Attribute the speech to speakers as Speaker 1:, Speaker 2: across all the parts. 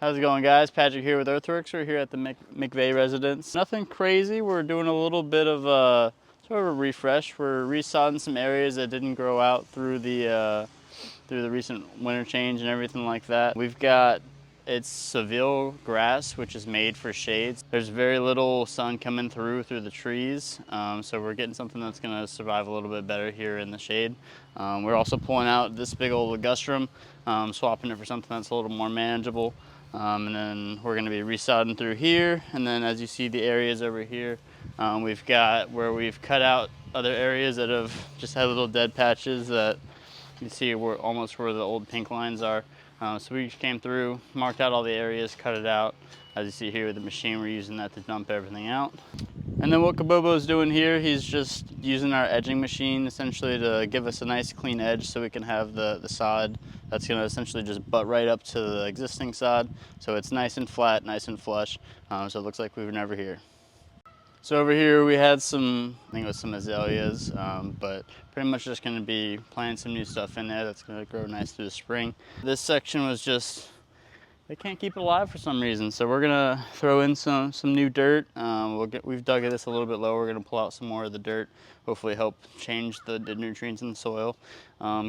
Speaker 1: How's it going, guys? Patrick here with Earthworks. We're here at the McVeigh residence. Nothing crazy. We're doing a little bit of a sort of a refresh. We're resodding some areas that didn't grow out through the recent winter change and everything like that. We've got it's Seville grass, which is made for shades. There's very little sun coming through the trees, so we're getting something that's going to survive a little bit better here in the shade. We're also pulling out this big old ligustrum, swapping it for something that's a little more manageable. And then we're going to be resodding through here, and then as you see the areas over here, we've got where we've cut out other areas that have just had little dead patches that you see we're almost where the old pink lines are. So we just came through, marked out all the areas, cut it out. As you see here with the machine, we're using that to dump everything out. And then what Kabobo's doing here, he's just using our edging machine essentially to give us a nice clean edge so we can have the sod that's going to essentially just butt right up to the existing sod. So it's nice and flat, nice and flush, so it looks like we were never here. So over here we had some, I think it was some azaleas, but pretty much just going to be planting some new stuff in there that's going to grow nice through the spring. This section was just, they can't keep it alive for some reason, so we're going to throw in some new dirt. We've dug this a little bit lower. We're going to pull out some more of the dirt, hopefully help change the nutrients in the soil,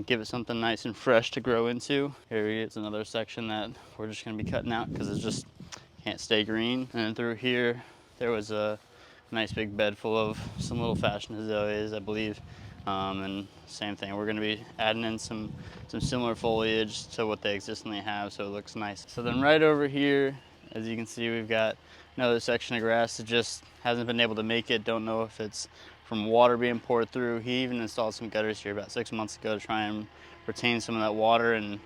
Speaker 1: give it something nice and fresh to grow into. Here is another section that we're just going to be cutting out because it just can't stay green. And then through here there was a nice big bed full of some little fashion azaleas, I believe. And same thing, we're going to be adding in some similar foliage to what they existingly have, so it looks nice. So then right over here, as you can see, we've got another section of grass that just hasn't been able to make it. Don't know if it's from water being poured through. He even installed some gutters here about 6 months ago to try and retain some of that water, and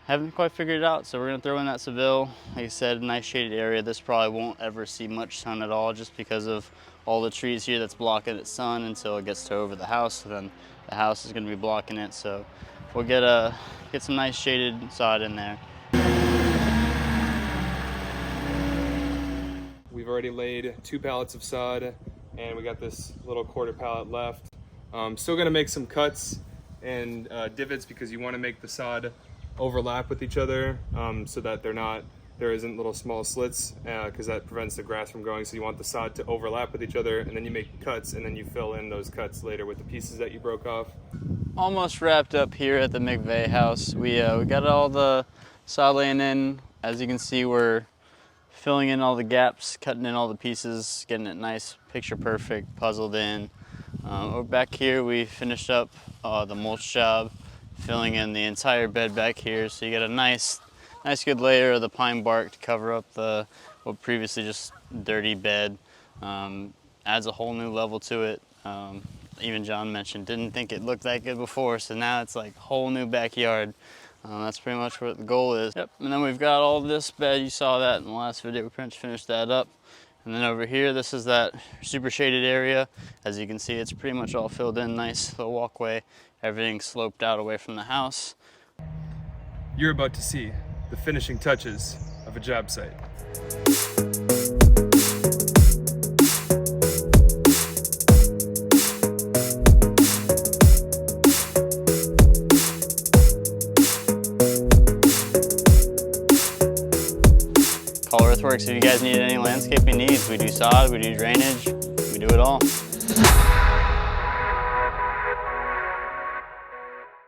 Speaker 1: haven't quite figured it out. So we're going to throw in that Seville. Like I said, a nice shaded area. This probably won't ever see much sun at all just because of all the trees here that's blocking its sun until it gets to over the house. So then the house is going to be blocking it. So we'll get some nice shaded sod in there.
Speaker 2: We've already laid 2 pallets of sod, and we got this little quarter pallet left. Still going to make some cuts and divots because you want to make the sod overlap with each other, so that there isn't little small slits, because that prevents the grass from growing. So you want the sod to overlap with each other, and then you make cuts, and then you fill in those cuts later with the pieces that you broke off.
Speaker 1: Almost wrapped up here at the McVeigh house. We got all the sod laying in. As you can see, we're filling in all the gaps, cutting in all the pieces, getting it nice, picture perfect, puzzled in. Over back here, we finished up the mulch job, filling in the entire bed back here, so you get a nice good layer of the pine bark to cover up what previously just dirty bed. Adds a whole new level to it. Even John mentioned, didn't think it looked that good before, so now it's like a whole new backyard. That's pretty much what the goal is. Yep, and then we've got all this bed. You saw that in the last video. We pretty much finished that up. And then over here, this is that super shaded area. As you can see, it's pretty much all filled in, nice little walkway. Everything sloped out away from the house.
Speaker 2: You're about to see the finishing touches of a job site.
Speaker 1: Call Earthworks if you guys need any landscaping needs. We do sod, we do drainage, we do it all.